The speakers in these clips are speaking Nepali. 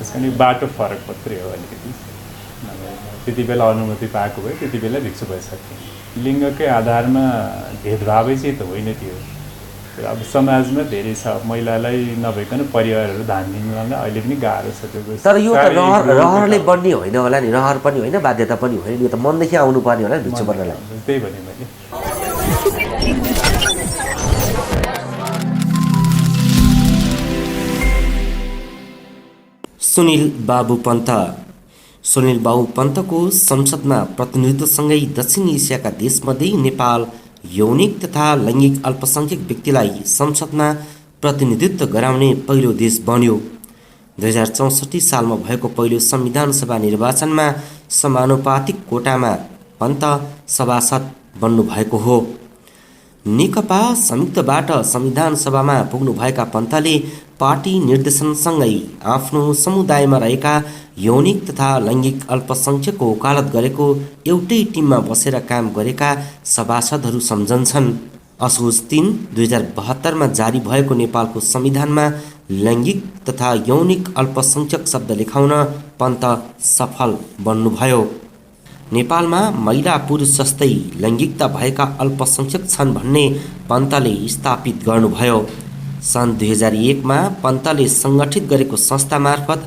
त्यस कारण बाटो फरक मात्रै हो अलिकति। त्यति बेला अनुमति पाएको भए त्यति बेला भिक्षु भइसक्थ्यो। लिङ्गकै आधारमा भेदभावै चाहिँ त होइन त्यो। अब समाजमा धेरै छ, महिलालाई नभइकन परिवारहरू धान दिनलाई अहिले पनि गाह्रो छ त्यो। तर यो त रहरले बन्ने होइन होला नि, रहर पनि होइन बाध्यता पनि होइन, यो त मनदेखि आउनुपर्ने होला नि भिक्षु बन्नलाई। त्यही भने मैले। सुनिल बाबु पन्त। सुनिल बाबु पन्तको संसदमा प्रतिनिधित्वसँगै दक्षिण एसियाका देशमध्ये नेपाल यौनिक तथा लैङ्गिक अल्पसङ्ख्यक व्यक्तिलाई संसदमा प्रतिनिधित्व गराउने पहिलो देश बन्यो। 2064 सालमा भएको पहिलो संविधान सभा निर्वाचनमा समानुपातिक कोटामा पन्त सभासद बन्नुभएको हो। नेकपा संयुक्तबाट संविधान सभामा पुग्नुभएका पन्तले पार्टी निर्देशनसँगै आफ्नो समुदायमा रहेका यौनिक तथा लैङ्गिक अल्पसङ्ख्यकको वकालत गरेको एउटै टिममा बसेर काम गरेका सभासदहरू सम्झन्छन्। असोज 3, 2072 जारी भएको नेपालको संविधानमा लैङ्गिक तथा यौनिक अल्पसङ्ख्यक शब्द लेखाउन पन्त सफल बन्नुभयो। नेपालमा महिला पुरुष जस्तै लैङ्गिकता भएका अल्पसङ्ख्यक छन् भन्ने पन्तले स्थापित गर्नुभयो। सन् 2001 पन्तले सङ्गठित गरेको संस्था मार्फत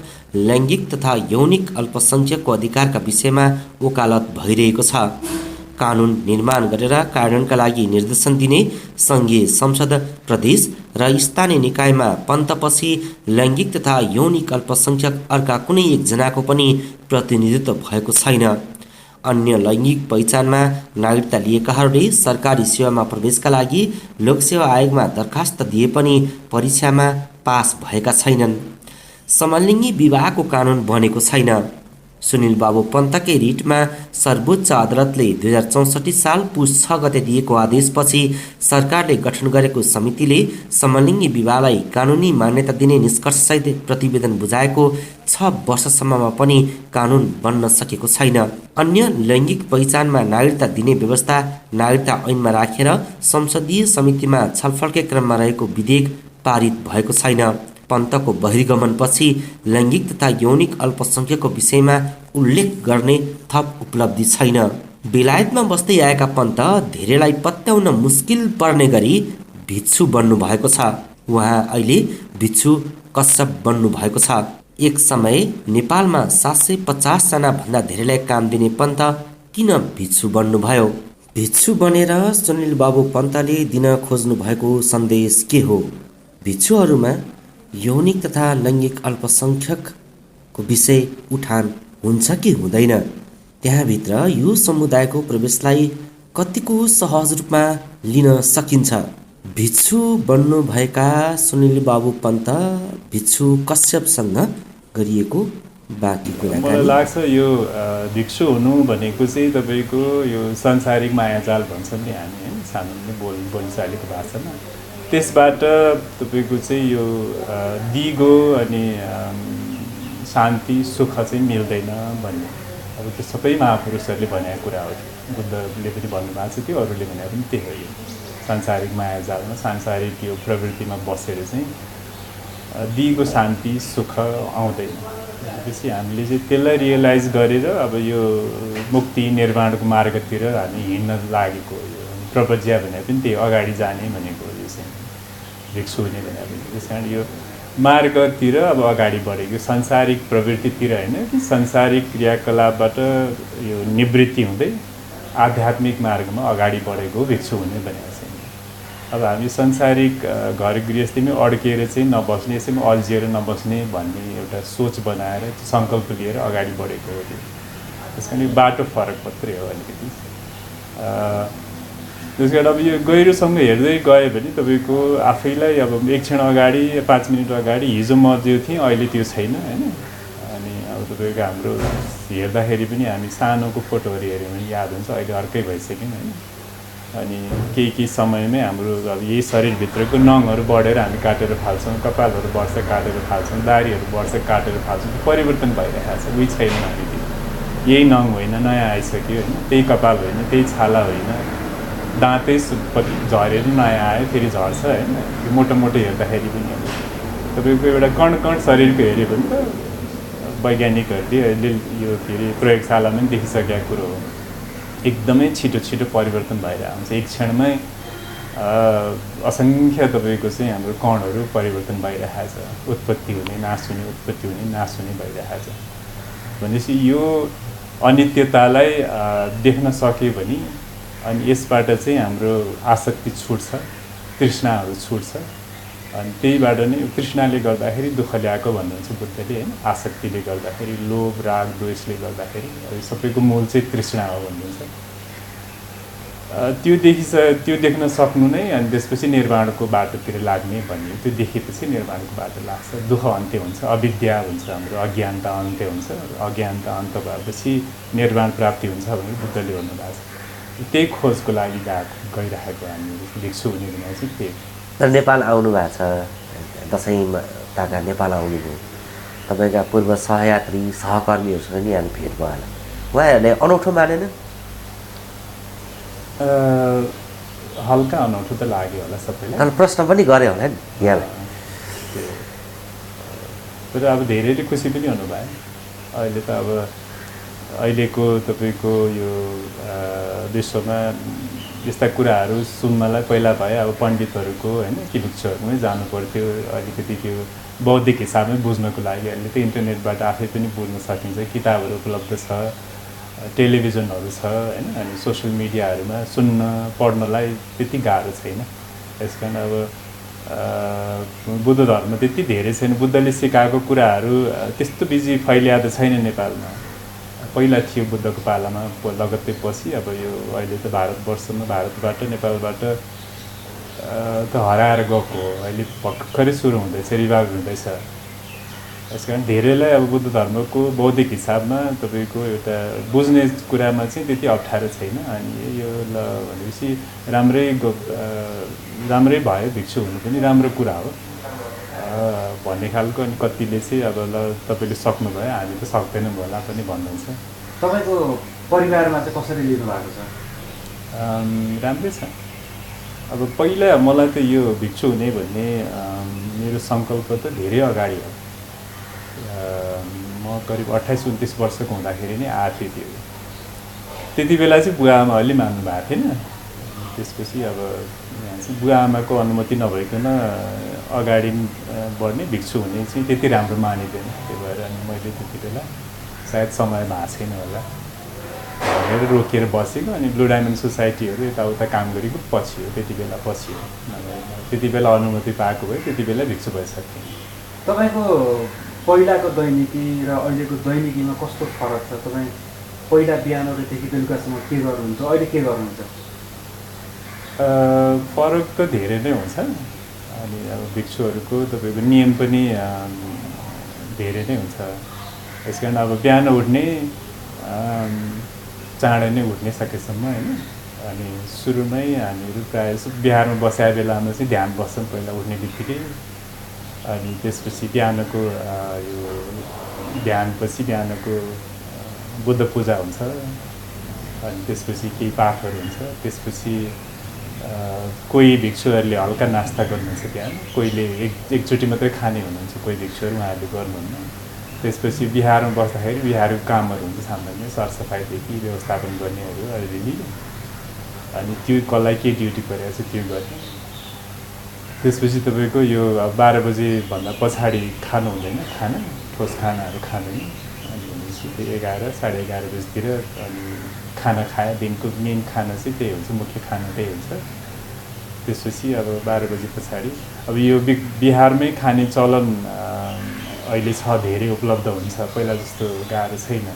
लैङ्गिक तथा यौनिक अल्पसङ्ख्यकको अधिकारका विषयमा वकालत भइरहेको छ। कानुन निर्माण गरेर कार्यान्वयनका लागि निर्देशन दिने सङ्घीय संसद, प्रदेश र स्थानीय निकायमा पन्तपछि लैङ्गिक तथा यौनिक अल्पसङ्ख्यक अर्का कुनै एकजनाको पनि प्रतिनिधित्व भएको छैन। अन्य लैङ्गिक पहिचानमा नागरिकता लिएकाहरूले सरकारी सेवामा प्रवेशका लागि लोकसेवा आयोगमा दरखास्त दिए पनि परीक्षामा पास भएका छैनन्। समलिङ्गी विवाहको कानुन बनेको छैन। सुनिल बाबु पन्तकै रिटमा सर्वोच्च अदालतले 2064 साल पुस 6 गते दिएको आदेशपछि सरकारले गठन गरेको समितिले समलिङ्गी विवाहलाई कानुनी मान्यता दिने निष्कर्षसहित प्रतिवेदन बुझाएको 6 वर्षसम्ममा पनि कानुन बन्न सकेको छैन। अन्य लैङ्गिक पहिचानमा नागरिकता दिने व्यवस्था नागरिकता ऐनमा राखेर संसदीय समितिमा छलफलकै क्रममा रहेको विधेयक पारित भएको छैन। पन्तको बहिर्गमनपछि लैङ्गिक तथा यौनिक अल्पसङ्ख्यकको विषयमा उल्लेख गर्ने थप उपलब्धि छैन। बेलायतमा बस्दै आएका पन्त धेरैलाई पत्याउन मुस्किल पर्ने गरी भिक्षु बन्नुभएको छ। उहाँ अहिले भिक्षु कश्यप बन्नुभएको छ। एक समय नेपालमा 750 जना भन्दा धेरैलाई काम दिने पन्त किन भिक्षु बन्नुभयो? भिक्षु बनेर सुनिल बाबु पन्तले दिन खोज्नु भएको सन्देश के हो? भिक्षुहरूमा यौनिक तथा लैङ्गिक अल्पसङ्ख्यकको विषय उठान हुन्छ कि हुँदैन? त्यहाँभित्र यो समुदायको प्रवेशलाई कतिको सहज रूपमा लिन सकिन्छ? भिक्षु बन्नुभएका सुनिल बाबु पन्त भिक्षु कश्यपसँग गरिएको बाँकी कुरा मलाई लाग्छ यो भिक्षु हुनु भनेको चाहिँ तपाईँको यो सांसारिक मायाजाल भन्छ नि हामी होइन, सामान्य बोलिचालीको भाषामा। त्यसबाट तपाईँको चाहिँ यो दिगो अनि शान्ति सुख चाहिँ मिल्दैन भन्ने अब त्यो सबै महापुरुषहरूले भनेको कुरा हो। बुद्धले पनि भन्नुभएको छ, त्यो अरूले भनेको पनि त्यही हो। यो सांसारिक मायाजालमा सांसारिक यो प्रवृत्तिमा बसेर चाहिँ दिगो शान्ति सुख आउँदैन। त्यसपछि हामीले चाहिँ त्यसलाई रियलाइज गरेर अब यो मुक्ति निर्माणको मार्गतिर हामी हिँड्न लागेको यो प्रपज्या भनेको पनि त्यही, अगाडि जाने भनेको यो चाहिँ भिक्षु हुने भनेको। त्यस कारण यो मार्गतिर अब अगाडि बढेको सांसारिक प्रवृत्तितिर होइन कि सांसारिक क्रियाकलापबाट यो निवृत्ति हुँदै आध्यात्मिक मार्गमा अगाडि बढेको भिक्षु हुने भनेको चाहिँ। अब हामी सांसारिक घर गृहस्थीमै अड्किएर चाहिँ नबस्ने, यसैमा अल्झिएर नबस्ने भन्ने एउटा सोच बनाएर सङ्कल्प लिएर अगाडि बढेको हो त्यो। त्यस कारण बाटो फरक मात्रै हो अलिकति। त्यस कारण अब यो गहिरोसँग हेर्दै गयो भने तपाईँको आफैलाई अब एक क्षण अगाडि 5 मिनट अगाडि हिजो म जो थिएँ अहिले त्यो छैन होइन। अनि अब तपाईँको हाम्रो हेर्दाखेरि पनि हामी सानोको फोटोहरू हेऱ्यौँ भने याद हुन्छ, अहिले अर्कै भइसक्यौँ होइन। अनि केही समयमै हाम्रो अब यही शरीरभित्रको नङहरू बढेर हामी काटेर फाल्छौँ, कपालहरू बढ्छ काटेर फाल्छौँ, दारीहरू बढ्छ काटेर फाल्छौँ। परिवर्तन भइरहेको छ, उही छैन हामी त्यो। यही नङ होइन, नयाँ आइसक्यो होइन, त्यही कपाल होइन, त्यही छाला होइन, दाँतै झरेर नयाँ आयो फेरि झर्छ होइन। यो मोटो मोटो हेर्दाखेरि पनि अब तपाईँको एउटा कण शरीरको हेऱ्यो भने त वैज्ञानिकहरूले अहिले यो के अरे प्रयोगशालामा पनि देखिसकेका कुरो हो। एकदमै छिटो छिटो परिवर्तन भइरहेको हुन्छ। एक क्षणमै असङ्ख्य तपाईँको चाहिँ हाम्रो कणहरू परिवर्तन भइरहेको छ, उत्पत्ति हुने नाश हुने, उत्पत्ति हुने नाश हुने भइरहेको छ। भनेपछि यो अनित्यतालाई देख्न सक्यो भने अनि यसबाट चाहिँ हाम्रो आसक्ति छुट्छ, तृष्णाहरू छुट्छ। अनि त्यहीबाट नै तृष्णाले गर्दाखेरि दुःख ल्याएको भन्नुहुन्छ बुद्धले होइन। आसक्तिले गर्दाखेरि, लोभ राग द्वेषले गर्दाखेरि यो सबैको मूल चाहिँ तृष्णा हो भन्नुहुन्छ। त्यो देख्न सक्नु नै अनि त्यसपछि निर्वाणको बाटोतिर लाग्ने भन्ने, त्यो देखेपछि निर्वाणको बाटो लाग्छ, दुःख अन्त्य हुन्छ, अविद्या हुन्छ, हाम्रो अज्ञानता अन्त्य हुन्छ। अज्ञानता अन्त भएपछि निर्वाण प्राप्ति हुन्छ भनेर बुद्धले भन्नुभएको छ। त्यही खोजको लागि गइरहेको हामी भिक्षु हुने भनेको चाहिँ त्यही। तर नेपाल आउनु भएको छ, दसैँमा ताका नेपाल आउनुभयो, तपाईँका पूर्व सहयात्री सहकर्मीहरूसँग नि यहाँ भेट भयो होला, उहाँहरूले अनौठो मानेन? हल्का अनौठो त लाग्यो होला सबैलाई, तर प्रश्न पनि गरे होला नि यहाँलाई। तर अब धेरैले खुसी पनि हुनुभयो। अहिले त अब अहिलेको तपाईँको यो विश्वमा यस्ता कुराहरू सुन्नलाई पहिला भए अब पण्डितहरूको होइन कि भिक्षुहरूमै जानु पर्थ्यो। अलिकति त्यो बौद्धिक हिसाबमै बुझ्नको लागि अहिले त इन्टरनेटबाट आफै पनि बुझ्न सकिन्छ, किताबहरू उपलब्ध छ, टेलिभिजनहरू छ होइन। अनि सोसियल मिडियाहरूमा सुन्न पढ्नलाई त्यति गाह्रो छैन। यस कारण अब बुद्ध धर्म त्यति धेरै छैन, बुद्धले सिकाएको कुराहरू त्यस्तो बेसी फैलिया त छैन नेपालमा। पहिला थियो बुद्धको पालामा, लगत्तै पछि अब यो अहिले त भारतवर्षमा भारतबाट नेपालबाट त हराएर गएको हो। अहिले भर्खरै सुरु हुँदैछ, रिभाइभ हुँदैछ। यस कारण धेरैलाई अब बुद्ध धर्मको बौद्धिक हिसाबमा तपाईँको एउटा बुझ्ने कुरामा चाहिँ त्यति अप्ठ्यारो छैन। अनि यो ल भनेपछि राम्रै भयो, भिक्षु हुनु पनि राम्रो कुरा हो भन्ने खालको। अनि कतिले चाहिँ अब ल तपाईँले सक्नुभयो, हामी त सक्दैनौँ होला पनि भन्नुहुन्छ। तपाईँको परिवारमा चाहिँ कसरी लिनु भएको छ? राम्रै छ। अब पहिला मलाई त यो भिक्षु हुने भन्ने मेरो सङ्कल्प त धेरै अगाडि हो। म करिब 28-29 वर्षको हुँदाखेरि नै आएको थियो त्यो। त्यति बेला चाहिँ बुवा आमाहरूले मान्नु भएको थिएन। त्यसपछि अब यहाँ चाहिँ बुवा आमाको अनुमति नभइकन अगाडि बढ्ने भिक्षु हुने चाहिँ त्यति राम्रो मानिँदैन। त्यही भएर अनि मैले त्यति बेला सायद समय भएको छैन होला भनेर रोकेर बसेको। अनि ब्लू डायमन्ड सोसाइटीहरू यताउता काम गरेको पछि हो, त्यति बेला पछि हो। त्यति बेला अनुमति पाएको भए त्यति बेला भिक्षु भइसक्थेँ। तपाईँको पहिलाको दैनिकी र अहिलेको दैनिकीमा कस्तो फरक छ? तपाईँ पहिला बिहानदेखि बेलुकासम्म के गर्नुहुन्छ, अहिले के गर्नुहुन्छ? फरक त धेरै नै हुन्छ। अनि अब भिक्षुहरूको तपाईँको नियम पनि धेरै नै हुन्छ। यस कारण अब बिहान उठ्ने चाँडै नै उठ्ने सकेसम्म होइन। अनि सुरुमै हामीहरू प्रायः बिहारमा बसाए बेलामा चाहिँ ध्यान बस्छौँ पहिला उठ्ने बित्तिकै। अनि त्यसपछि बिहानको यो ध्यानपछि बिहानको बुद्ध पूजा हुन्छ। अनि त्यसपछि केही पाठहरू हुन्छ। त्यसपछि कोही भिक्षुहरूले हल्का नास्ता गर्नुहुन्छ बिहान, कोहीले एकचोटि मात्रै खाने हुनुहुन्छ, कोही भिक्षुहरू उहाँहरूले गर्नुहुन्न। त्यसपछि बिहारमा बस्दाखेरि बिहारको कामहरू हुन्छ, सामान्य सरसफाइदेखि व्यवस्थापन गर्नेहरू अलिअलि। अनि त्यो कसलाई के ड्युटी परेको छ त्यो गर्ने। त्यसपछि तपाईँको यो 12 बजेभन्दा पछाडि खानु हुँदैन, खाना ठोस खानाहरू खाँदैन। अनि भनेपछि 11 साढे 11 बजीतिर अनि खाना खाए। दिनको मेन खाना चाहिँ त्यही हुन्छ, मुख्य खाना त्यही हुन्छ। त्यसपछि अब 12 बजे पछाडि अब यो बिहारमै खाने चलन अहिले छ, धेरै उपलब्ध हुन्छ, पहिला जस्तो गाह्रो छैन।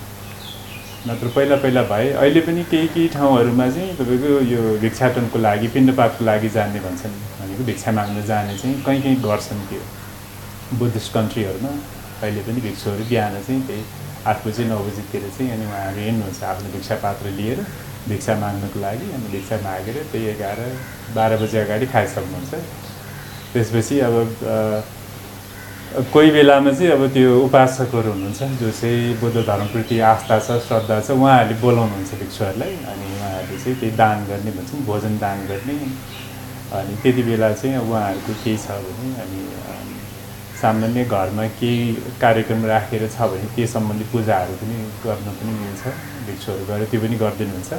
नत्र पहिला भए अहिले पनि केही ठाउँहरूमा चाहिँ तपाईँको यो भिक्षाटनको लागि पिण्डपातको लागि जाने भन्छन्, भनेको भिक्षा माग्न जाने चाहिँ कहीँ गर्छन्। त्यो बुद्धिस्ट कन्ट्रीहरूमा अहिले पनि भिक्षुहरू बिहान चाहिँ त्यही 8 बजे 9 बजीतिर चाहिँ अनि उहाँहरू हिँड्नुहुन्छ आफ्नो भिक्षा पात्र लिएर भिक्षा माग्नको लागि। अनि भिक्षा मागेर त्यही 11-12 बजे अगाडि खाइसक्नुहुन्छ। त्यसपछि अब कोही बेलामा चाहिँ अब त्यो उपासकहरू हुनुहुन्छ जो चाहिँ बुद्ध धर्मप्रति आस्था छ, श्रद्धा छ, उहाँहरूले बोलाउनुहुन्छ भिक्षुहरूलाई। अनि उहाँहरूले चाहिँ त्यही दान गर्ने भन्छन्, भोजन दान गर्ने। अनि त्यति बेला चाहिँ अब उहाँहरूको केही छ भने अनि सामान्य घरमा केही कार्यक्रम राखेर छ भने त्यो सम्बन्धी पूजाहरू पनि गर्न पनि मिल्छ, भिक्षुहरू गएर त्यो पनि गरिदिनुहुन्छ।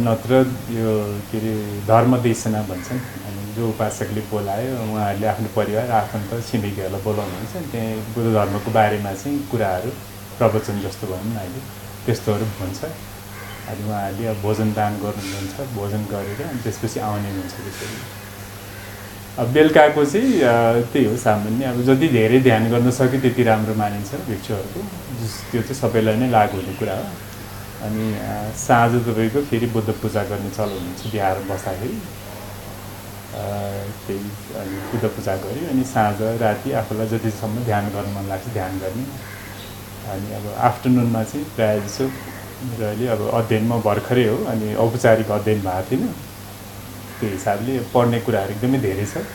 नत्र यो के अरे धर्मदेशना भन्छन्, अनि जो उपासकले बोलायो उहाँहरूले आफ्नो परिवार आफन्त छिमेकीहरूलाई बोलाउनुहुन्छ, त्यहाँ बुद्ध धर्मको बारेमा चाहिँ कुराहरू प्रवचन जस्तो भनौँ न अहिले त्यस्तोहरू हुन्छ। अनि उहाँहरूले अब भोजन दान गर्नुहुन्छ, भोजन गरेर अनि त्यसपछि आउने हुन्छ। त्यसरी अब बेलुकाको चाहिँ त्यही हो सामान्य, अब जति धेरै ध्यान गर्न सक्यो त्यति राम्रो मानिन्छ भिक्षुहरूको, त्यो चाहिँ सबैलाई नै लागु हुने कुरा हो। अनि साँझ तपाईँको फेरि बुद्ध पूजा गर्ने चलन हुन्छ बिहार बस्दाखेरि, त्यही अनि बुद्ध पूजा गऱ्यो अनि साँझ राति आफूलाई जतिसम्म ध्यान गर्न मन लाग्छ ध्यान गर्ने। अनि अब आफ्टरनुनमा चाहिँ प्रायः जसो मेरो अहिले अब अध्ययनमा भर्खरै हो, अनि औपचारिक अध्ययन भएको थिएन, त्यो हिसाबले पढ्ने कुराहरू एकदमै धेरै छ।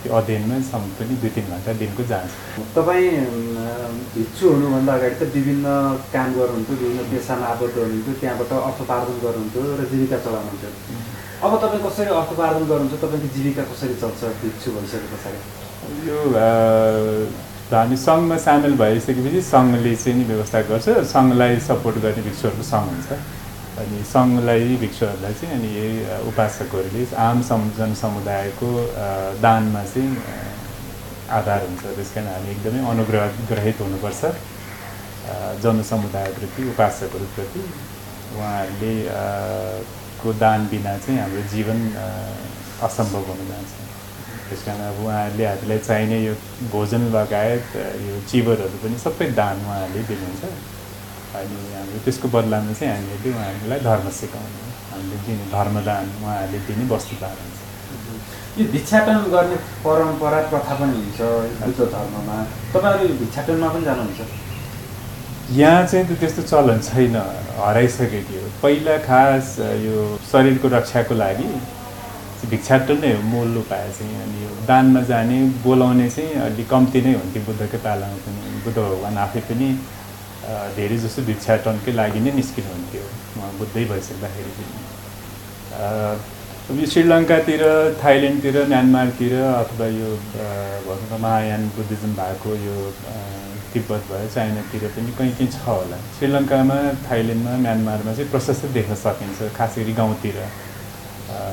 त्यो अध्ययनमा समय पनि 2-3 घन्टा दिनको जान्छ। तपाईँ भिक्षु हुनुभन्दा अगाडि त विभिन्न काम गर्नुहुन्थ्यो, विभिन्न पेसामा आबद्ध हुनुहुन्थ्यो, त्यहाँबाट अर्थोपार्जन गर्नुहुन्थ्यो र जीविका चलाउनुहुन्थ्यो। अब तपाईँ कसरी अर्थोपार्जन गर्नुहुन्छ, तपाईँको जीविका कसरी चल्छ भिक्षु भइसके पछाडि? यो हामी सङ्घमा सामेल भइसकेपछि सङ्घले चाहिँ नि व्यवस्था गर्छ, सङ्घलाई सपोर्ट गर्ने भिक्षुहरूको सङ्घ हुन्छ। अनि सङ्घलाई भिक्षुहरूलाई चाहिँ अनि यही उपासकहरूले आम जनसमुदायको दानमा चाहिँ आधार हुन्छ। त्यस कारण हामी एकदमै अनुग्रहित हुनुपर्छ जनसमुदायप्रति, उपासकहरूप्रति। उहाँहरूले को दान बिना चाहिँ हाम्रो जीवन असम्भव हुन जान्छ। त्यस कारण अब उहाँहरूले हामीलाई चाहिने यो भोजन लगायत यो चिबरहरू पनि सबै दान उहाँहरूले दिनुहुन्छ। अनि हाम्रो त्यसको बदलामा चाहिँ हामीहरूले उहाँहरूलाई धर्म सिकाउने, हामीले दिने धर्मदान उहाँहरूले दिने वस्तुदान हुन्छ। यो भिक्षाटन गर्ने परम्परा प्रथा पनि हुन्छ बुद्ध धर्ममा, तपाईँहरू यो भिक्षाटनमा पनि जानुहुन्छ? यहाँ चाहिँ त त्यस्तो चलन छैन, हराइसकेको थियो। पहिला खास यो शरीरको रक्षाको लागि भिक्षाटन नै हो मूल उपाय चाहिँ। अनि यो दानमा जाने बोलाउने चाहिँ अलिक कम्ती नै हुन्थ्यो बुद्धकै पालामा पनि। बुद्ध भगवान् आफै पनि धेरै जस्तो भिक्षाटनकै लागि नै निस्किनुहुन्थ्यो उहाँ बुद्धै भइसक्दाखेरि पनि। यो श्रीलङ्कातिर, थाइल्यान्डतिर, म्यानमारतिर अथवा यो भनौँ न महायान बुद्धिज्म भएको यो तिब्बत भयो, चाइनातिर पनि कहीँ छ होला। श्रीलङ्कामा, थाइल्यान्डमा, म्यानमारमा चाहिँ प्रशस्त देख्न सकिन्छ, खास गरी गाउँतिर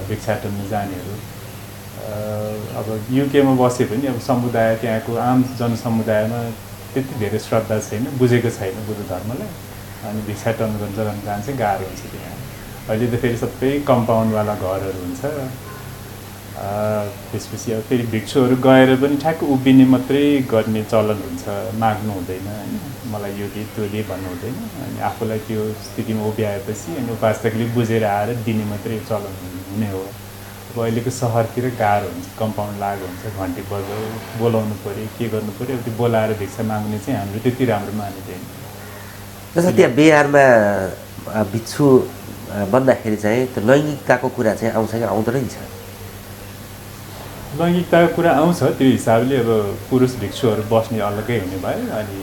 भिक्षाटनमा जानेहरू। अब युकेमा बसे पनि अब समुदाय त्यहाँको आम जनसमुदायमा त्यति धेरै श्रद्धा छैन, बुझेको छैन बुद्ध धर्मलाई। अनि भिक्षाटन गर्न जान चाहिँ गाह्रो हुन्छ त्यहाँ। अहिले त फेरि सबै कम्पाउन्डवाला घरहरू हुन्छ। त्यसपछि अब फेरि भिक्षुहरू गएर पनि ठ्याक्क उभिने मात्रै गर्ने चलन हुन्छ, माग्नु हुँदैन होइन, मलाई यो दे त्यो दे भन्नु हुँदैन। अनि आफूलाई त्यो स्थितिमा उभ्याएपछि अनि उपासकले बुझेर आएर दिने मात्रै चलन हुने हो। अब अहिलेको सहरतिर गाह्रो हुन्छ, कम्पाउन्ड लागु हुन्छ, घन्टी बजाउ, बोलाउनु पऱ्यो, के गर्नु पऱ्यो। अब त्यो बोलाएर भिक्षा माग्ने चाहिँ हाम्रो त्यति राम्रो मानिँदैन। जस्तो त्यहाँ बिहारमा भिक्षु बन्दाखेरि चाहिँ त्यो लैङ्गिकताको कुरा चाहिँ आउँछ कि आउँदैन छ? लैङ्गिकताको कुरा आउँछ, त्यो हिसाबले अब पुरुष भिक्षुहरू बस्ने अलग्गै हुने भयो, अनि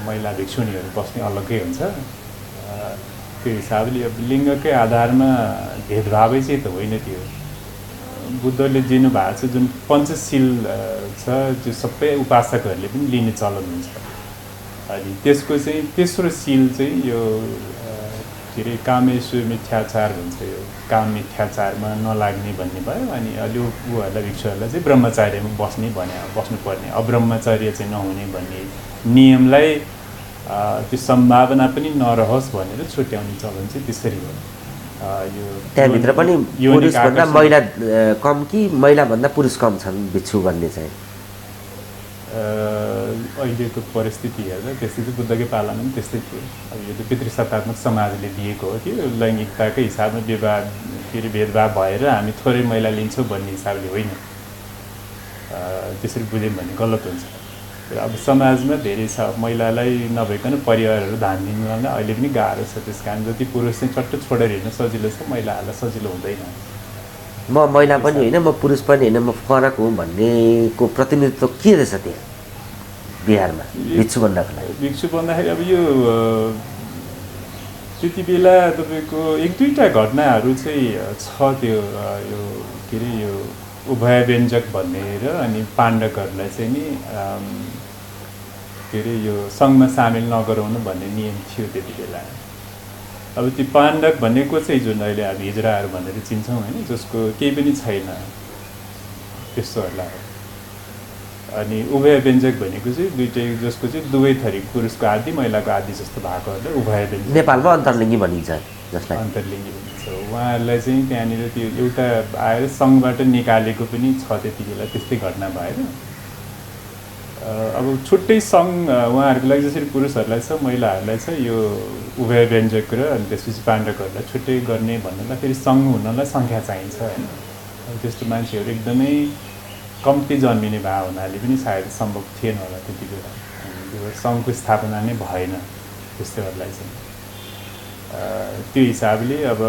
महिला भिक्षुणीहरू बस्ने अलग्गै हुन्छ। त्यो हिसाबले अब लिङ्गकै आधारमा भेदभावै चाहिँ त होइन। त्यो बुद्धले दिनुभएको छ जुन पञ्चशील छ, त्यो सबै उपासकहरूले पनि लिने चलन हुन्छ। अनि त्यसको चाहिँ तेस्रो शील चाहिँ यो के अरे कामेश्वर मिथ्याचार भन्छ, यो काम मिथ्याचारमा नलाग्ने भन्ने भयो। अनि अलि उहरूलाई भिक्षुहरूलाई चाहिँ ब्रह्मचार्यमा बस्नुपर्ने, अब्रह्मचर्य चाहिँ नहुने भन्ने नियमलाई त्यो सम्भावना पनि नरहोस् भनेर छुट्याउने चलन चाहिँ त्यसरी हो। यो त्यहाँभित्र पनि पुरुषभन्दा महिला कम कि महिलाभन्दा पुरुष कम छन् भिक्षु भन्ने चाहिँ? अहिलेको परिस्थिति हेर्दा त्यस्तै चाहिँ बुद्धकै पालामा पनि त्यस्तै थियो। अब यो त पितृसत्तात्मक समाजले दिएको हो, त्यो लैङ्गिकताकै हिसाबमा विवाह के अरे भेदभाव भएर हामी थोरै महिला लिन्छौँ भन्ने हिसाबले होइन। त्यसरी बुझ्यौँ भने गलत हुन्छ। अब समाजमा धेरै छ, महिलालाई नभइकन परिवारहरू धान दिनुलाई अहिले पनि गाह्रो छ। त्यस कारण जति पुरुष चाहिँ चट्ट छोडेर हिँड्न सजिलो छ, महिलाहरूलाई सजिलो हुँदैन। म महिला पनि होइन, म पुरुष पनि होइन, म फरक हुँ भन्नेको प्रतिनिधित्व के रहेछ त्यहाँ बिहारमा भिक्षु बन्नको लागि? भिक्षु बन्दाखेरि अब यो त्यति बेला तपाईँको 1-2टा घटनाहरू चाहिँ छ। त्यो यो के अरे यो उभयव्यञ्जक भनेर अनि पाण्डकहरूलाई चाहिँ नि के अरे यो सङ्घमा सामेल नगराउनु भन्ने नियम थियो त्यति बेला। अब त्यो पाण्डक भनेको चाहिँ जुन अहिले हामी हिजराहरू भनेर चिन्छौँ होइन, जसको केही पनि छैन त्यस्तोहरूलाई। अनि उभयव्यञ्जक भनेको चाहिँ दुइटै, जसको चाहिँ दुवै थरीको पुरुषको आदि महिलाको आदि जस्तो भएकोहरूलाई उभयव्यञ्जक, नेपालमा अन्तर्लिङ्गी भनिन्छ जसलाई अन्तर्लिङ्गी भनिन्छ। उहाँहरूलाई चाहिँ त्यहाँनिर त्यो एउटा आएर सङ्घबाट निकालेको पनि छ त्यति बेला, त्यस्तै घटना भएर अब छुट्टै सङ्घ उहाँहरूको लागि जसरी पुरुषहरूलाई छ महिलाहरूलाई छ यो उभयव्यञ्जक र अनि त्यसपछि पाण्डकहरूलाई छुट्टै गर्ने भन्नुलाई फेरि सङ्घ हुनलाई सङ्ख्या चाहिन्छ होइन। अब त्यस्तो मान्छेहरू एकदमै कम्ती जन्मिने भए हुनाले पनि सायद सम्भव थिएन होला त्यति बेला। त्यो सङ्घको स्थापना नै भएन त्यस्तोहरूलाई चाहिँ। त्यो हिसाबले अब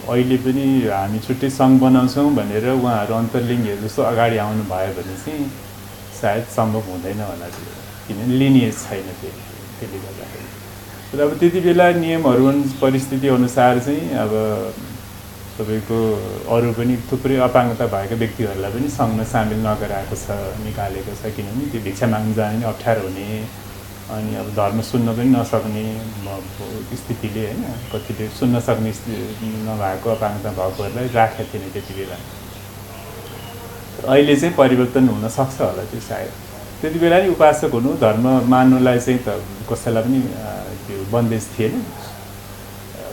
अहिले पनि हामी छुट्टै सङ्घ बनाउँछौँ भनेर उहाँहरू अन्तर्लिङ्गीहरू जस्तो अगाडि आउनु भयो भने चाहिँ सायद सम्भव हुँदैन होला त्यो, किनभने लिनिएज छैन त्यसले गर्दाखेरि। तर अब त्यति बेला नियमहरू परिस्थिति अनुसार चाहिँ अब तपाईँको अरू पनि थुप्रै अपाङ्गता भएका व्यक्तिहरूलाई पनि सङ्घमा सामेल नगराएको छ, निकालेको छ। किनभने त्यो भिक्षा माग्नु जाने पनि अप्ठ्यारो हुने, अनि अब धर्म सुन्न पनि नसक्ने स्थितिले होइन, कतिले सुन्न सक्ने नभएको अपाङ्गता भएकोहरूलाई राखेको थिएन त्यति बेला। अहिले चाहिँ परिवर्तन हुनसक्छ होला त्यो सायद। त्यति बेला नि उपासक हुनु, धर्म मान्नुलाई चाहिँ त कसैलाई पनि त्यो बन्देज थिएन।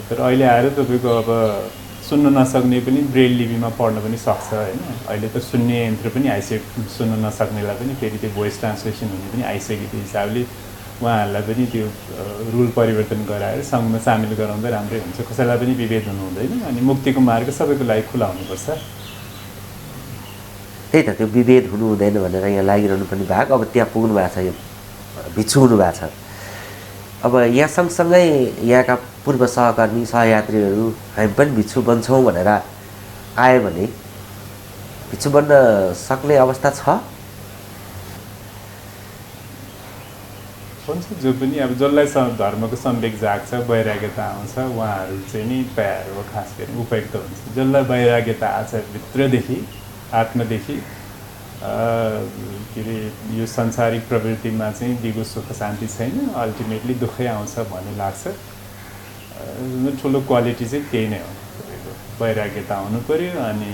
तर अहिले आएर तपाईँको अब सुन्न नसक्ने पनि ब्रेल लिपिमा पढ्न पनि सक्छ होइन। अहिले त सुन्ने यन्त्र पनि आइसक्यो, सुन्न नसक्नेलाई पनि फेरि त्यो भोइस ट्रान्सलेसन हुने पनि आइसक्यो। त्यो हिसाबले उहाँहरूलाई पनि त्यो रुल परिवर्तन गराएर सङ्घमा सामेल गराउँदा राम्रै हुन्छ, कसैलाई पनि विभेद हुनु हुँदैन। अनि मुक्तिको मार्ग सबैको लागि खुला हुनुपर्छ। त्यही त, त्यो विभेद हुनु हुँदैन भनेर यहाँ लागिरहनु पनि भएको। अब त्यहाँ पुग्नु भएको छ, यो भिक्षु हुनु भएको छ। अब यहाँ सँगसँगै यहाँका पूर्व सहकर्मी सहयात्रीहरू हामी पनि भिक्षु बन्छौँ भनेर आयो भने भिक्षु बन्न सक्ने अवस्था छ? हुन्छ, जो पनि अब जसलाई धर्मको सम्वेक जाग्छ, वैराग्यता आउँछ, उहाँहरू चाहिँ नि तयार हो, खास गरी उपयुक्त हुन्छ। जसलाई वैराग्यता आछ भित्रदेखि, आत्मादेखि के अरे यो सांसारिक प्रवृत्तिमा चाहिँ दिगो सुख शान्ति छैन, अल्टिमेटली दुःखै आउँछ भन्ने लाग्छ। ठुलो क्वालिटी चाहिँ त्यही नै हो, वैराग्यता आउनु पऱ्यो। अनि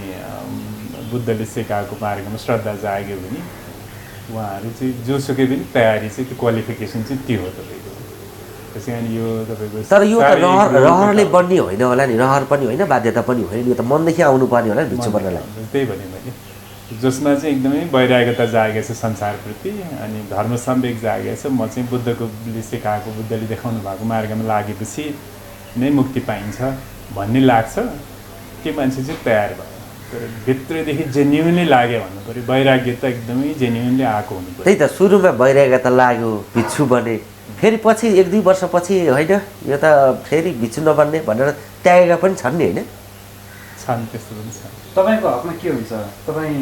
बुद्धले सिकाएको मार्गमा श्रद्धा जाग्यो भने उहाँहरू चाहिँ जोसुकै पनि तयारी चाहिँ, त्यो क्वालिफिकेसन चाहिँ त्यो हो तपाईँको। त्यसै कारण यो तपाईँको तर यो त रहरले बन्ने होइन होला नि, रहर पनि होइन, बाध्यता पनि होइन, यो त मनदेखि आउनुपर्ने होला नि भिक्षु बन्नलाई। त्यही भने मैले, जसमा चाहिँ एकदमै वैराग्यता जागेको छ संसारप्रति, अनि धर्म सम्वेक जागेको छ, म चाहिँ बुद्धले सिकाएको, बुद्धले देखाउनु भएको मार्गमा लागेपछि नै मुक्ति पाइन्छ भन्ने लाग्छ, त्यो मान्छे चाहिँ तयार भयो। तर भित्रदेखि जेन्युनली लाग्यो भन्नु पऱ्यो, वैराग्यता एकदमै जेन्युनली आएको हुनु पऱ्यो। त्यही त, सुरुमा वैराग्यता लाग्यो, भिक्षु बने, फेरि पछि 1-2 वर्षपछि होइन यो त फेरि भिक्षु नबन्ने भनेर त्यागेका पनि छन् नि होइन? छन्, त्यस्तो पनि छ। तपाईँको हकमा के हुन्छ? तपाईँ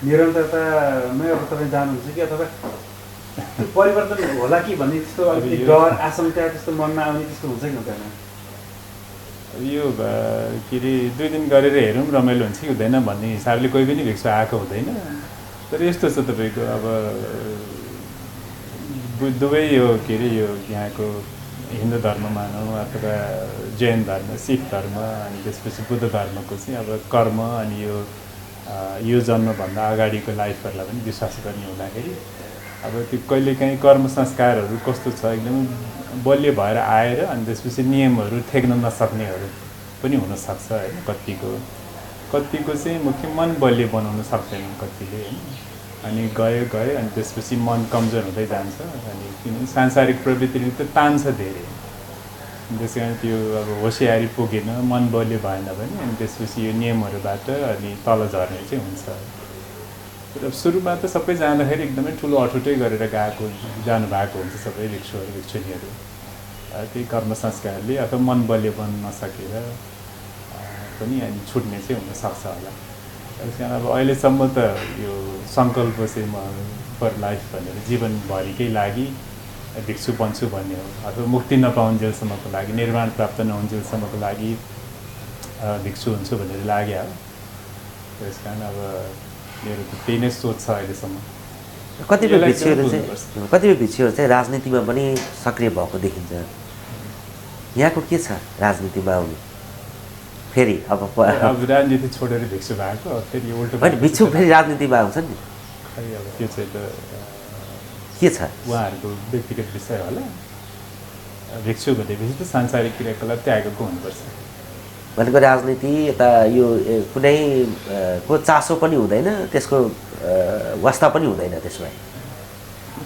निरन्तरतामै अब तपाईँ जानुहुन्छ कि अथवा त्यो परिवर्तन होला कि भन्ने त्यस्तो अलिकति डर आशंका त्यस्तो मनमा आउने त्यस्तो हुन्छ कि हुँदैन? यो के अरे 2 दिन गरेर हेरौँ रमाइलो हुन्छ कि हुँदैन भन्ने हिसाबले कोही पनि भिक्षु आएको हुँदैन। तर यस्तो छ तपाईँको, अब दुवै यो के अरे यो यहाँको हिन्दू धर्म मानौँ अथवा जैन धर्म, सिख धर्म, अनि त्यसपछि बुद्ध धर्मको चाहिँ अब कर्म अनि यो जन्मभन्दा अगाडिको लाइफहरूलाई पनि विश्वास गर्ने हुँदाखेरि अब त्यो कहिलेकाहीँ कर्म संस्कारहरू कस्तो छ, एकदमै बलियो भएर आएर अनि त्यसपछि नियमहरू थेक्न नसक्नेहरू पनि हुनसक्छ होइन। कतिको चाहिँ मुख्य मन बलियो बनाउन सक्दैनन् कतिले होइन। अनि गयो अनि त्यसपछि मन कमजोर हुँदै जान्छ। अनि किनभने सांसारिक प्रवृत्तिले त तान्छ धेरै, त्यसै कारण त्यो अब होसियारी पुगेन, मन बलियो भएन भने अनि त्यसपछि यो नियमहरूबाट अनि तल झर्ने चाहिँ हुन्छ। तर सुरुमा त सबै जाँदाखेरि एकदमै ठुलो अठुटै गरेर जानुभएको हुन्छ सबै भिक्षुहरू भिक्षुणीहरू। त्यही कर्म संस्कारले अथवा मन बलियो बन्न नसकेर पनि अनि छुट्ने चाहिँ हुनसक्छ होला। त्यस कारण अब अहिलेसम्म त यो सङ्कल्प चाहिँ म फर लाइफ भनेर जीवनभरिकै लागि भिक्षु बन्छु भन्ने हो, अथवा मुक्ति नपाउन्जेलसम्मको लागि, निर्वाण प्राप्त नहुन्जेलसम्मको लागि भिक्षु हुन्छु भनेर लाग्यो। त्यस कारण अब मेरो त त्यही नै सोच छ अहिलेसम्म। कतिपय यसलाई भिक्षुहरू बुझ्नुपर्छ। चाहिँ कतिपय भिक्षुहरू चाहिँ राजनीतिमा पनि सक्रिय भएको देखिन्छ। यहाँको के छ राजनीतिमा आउनु? फेरि अब अब राजनीति छोडेर भिक्षु भएको फेरि उल्टो होइन, भिक्षु फेरि राजनीतिमा आउँछ नि, खै अब त्यो चाहिँ त के छ? उहाँहरूको व्यक्तिगत विषय होला। भिक्षु भनेपछि त सांसारिक क्रियाकलाप त्यागेको हुनुपर्छ। भनेको राजनीति यता यो कुनै को चासो पनि हुँदैन, त्यसको वास्ता पनि हुँदैन त्यसमा।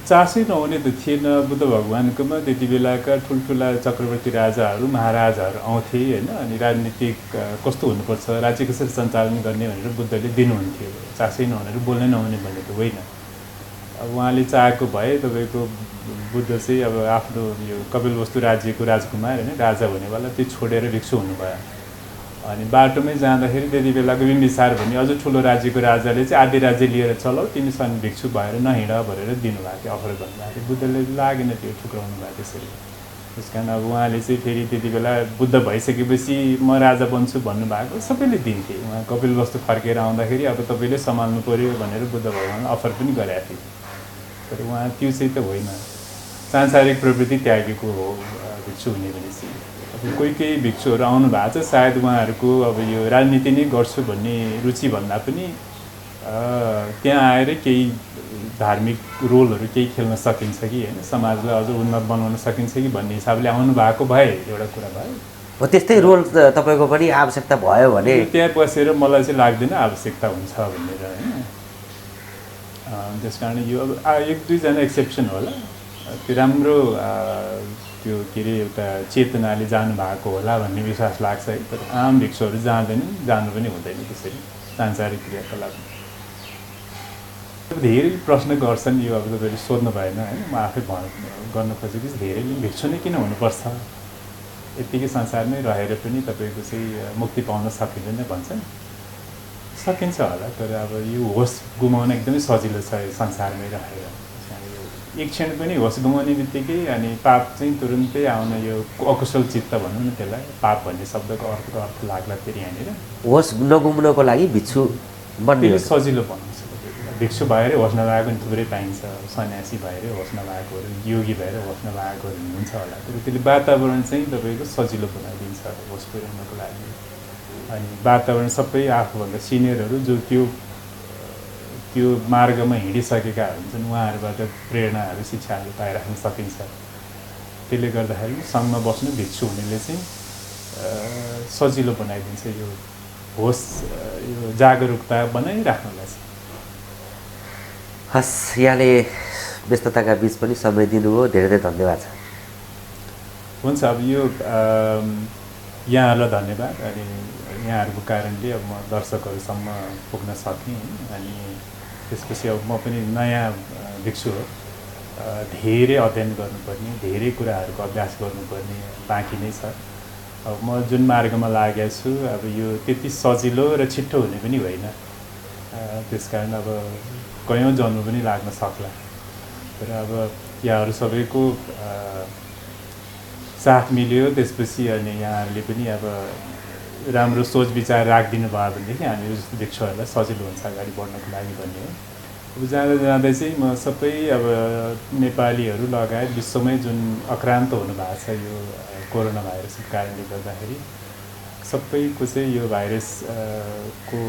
चासै नहुने त थिएन। बुद्ध भगवान्कोमा त्यति बेलाका ठुल्ठुला चक्रवर्ती राजाहरू महाराजाहरू आउँथे होइन, अनि राजनीतिक कस्तो हुनुपर्छ, राज्य कसरी सञ्चालन गर्ने भनेर बुद्धले दिनुहुन्थ्यो। चासै नहुने र बोल्नै नहुने भन्ने त होइन। अब उहाँले चाहेको भए तपाईँको बुद्ध चाहिँ अब आफ्नो यो कपिलवस्तु राज्यको राजकुमार होइन, राजा हुनेवाला त्यो छोडेर भिक्षु हुनुभयो। अनि बाटोमै जाँदाखेरि त्यति बेलाको बिम्बिसार भन्ने अझ ठुलो राज्यको राजाले चाहिँ आधी राज्य लिएर चलाऊ, तिमीसँग भिक्षु भएर नहिँड भनेर दिनुभएको थियो, अफर गर्नुभएको थियो। बुद्धले लागेन त्यो, ठुक्राउनु भयो त्यसरी। त्यस कारण अब उहाँले चाहिँ फेरि त्यति बेला बुद्ध भइसकेपछि म राजा बन्छु भन्नुभएको सबैले दिन्थे। उहाँ कपिलवस्तु फर्केर आउँदाखेरि अब तपाईँले सम्हाल्नु पऱ्यो भनेर बुद्ध भगवान्ले अफर पनि गरेका थिए। तर उहाँ त्यो चाहिँ त होइन, सांसारिक प्रवृत्ति त्यागेको हो भिक्षु हुने भनेपछि। कोही कोही भिक्षुहरू आउनु भएको छ, सायद उहाँहरूको अब यो राजनीति नै गर्छु भन्ने रुचि भन्दा पनि त्यहाँ आएर केही धार्मिक रोलहरू केही खेल्न सकिन्छ कि होइन, समाजलाई अझ उन्नत बनाउन सकिन्छ कि भन्ने हिसाबले आउनु भएको भए एउटा कुरा भयो। हो, त्यस्तै रोल तपाईँको पनि आवश्यकता भयो भने त्यहाँ बसेर मलाई चाहिँ लाग्दैन आवश्यकता हुन्छ भनेर होइन। त्यस कारण यो अब एक दुईजना एक्सेप्सन होला, त्यो राम्रो त्यो के अरे एउटा चेतनाले जानुभएको होला भन्ने विश्वास लाग्छ है। तर आम भिक्षुहरू जाँदैनन्, जानु पनि हुँदैन त्यसरी सांसारिक क्रियाकलाप। धेरै प्रश्न गर्छन्, यो अब तपाईँले सोध्नु भएन होइन, म आफै गर्न खोजेको चाहिँ धेरैले भिक्षु नै किन हुनुपर्छ, यत्तिकै संसारमै रहेर पनि तपाईँको चाहिँ मुक्ति पाउन सकिँदैन भन्छन्। सकिन्छ होला, तर अब यो होस गुमाउन एकदमै सजिलो छ यो संसारमै रहेर। एक क्षण पनि होस गुमाउने बित्तिकै अनि पाप चाहिँ तुरुन्तै आउन, यो अकुशल चित्त भनौँ न त्यसलाई, पाप भन्ने शब्दको अर्थ लाग्ला फेरि यहाँनिर। होस नगुम्नको लागि भिक्षु बन्ने त्यसले सजिलो बनाउँछ। भिक्षु भएरै होस नलागेको नि थुप्रै पाइन्छ, सन्यासी भएरै होस नलागेकोहरू, योगी भएर होस नलागेकोहरू हुन्छ होला। तर त्यसले वातावरण चाहिँ तपाईँको सजिलो बनाइदिन्छ होस पुर्याउनको लागि। अनि वातावरण सबै आफूभन्दा सिनियरहरू जो त्यो मार्गमा हिँडिसकेका हुन्छन्, उहाँहरूबाट प्रेरणाहरू शिक्षाहरू पाइराख्न सकिन्छ। त्यसले गर्दाखेरि सङ्घमा बस्नु भिक्षु हुनेले चाहिँ सजिलो बनाइदिन्छ, यो होस यो जागरुकता बनाइराख्नुलाई चाहिँ। हस्, यहाँले व्यस्तताका बिच पनि समय दिनुभयो, धेरै धेरै धन्यवाद छ। हुन्छ, अब यो यहाँहरूलाई धन्यवाद। अनि यहाँहरूको कारणले अब म दर्शकहरूसम्म पुग्न सकेँ। अनि त्यसपछि अब म पनि नयाँ भिक्षु हो, धेरै अध्ययन गर्नुपर्ने, धेरै कुराहरूको अभ्यास गर्नुपर्ने बाँकी नै छ। अब म जुन मार्गमा लागेको छु अब यो त्यति सजिलो र छिट्टो हुने पनि होइन। त्यस कारण अब कयौँ जन्म पनि लाग्न सक्ला। तर अब यहाँहरू सबैको साथ मिल्यो, त्यसपछि अनि यहाँहरूले पनि अब राम्रो सोच विचार राखिदिनु भयो भनेदेखि हामी जस्तो भिक्षुहरूलाई सजिलो हुन्छ अगाडि बढ्नको लागि भन्ने हो। अब जाँदा जाँदै चाहिँ म सबै अब नेपालीहरू लगायत विश्वमै जुन आक्रान्त हुनुभएको छ यो कोरोना भाइरसको कारणले गर्दाखेरि, सबैको चाहिँ यो भाइरस को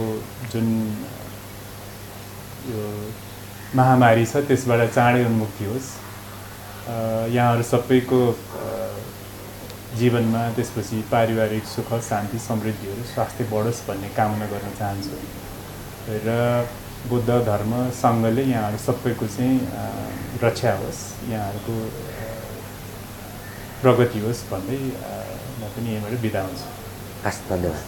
जुन यो महामारी छ त्यसबाट चाँडै उन्मुक्ति होस्, यहाँहरू सबैको जीवनमा, त्यसपछि पारिवारिक सुख शान्ति समृद्धिहरू स्वास्थ्य बढोस् भन्ने कामना गर्न चाहन्छु। र बुद्ध धर्म सङ्घले यहाँहरू सबैको चाहिँ रक्षा होस्, यहाँहरूको प्रगति होस् भन्दै म पनि यहीँबाट बिदा हुन्छु। हस्, धन्यवाद।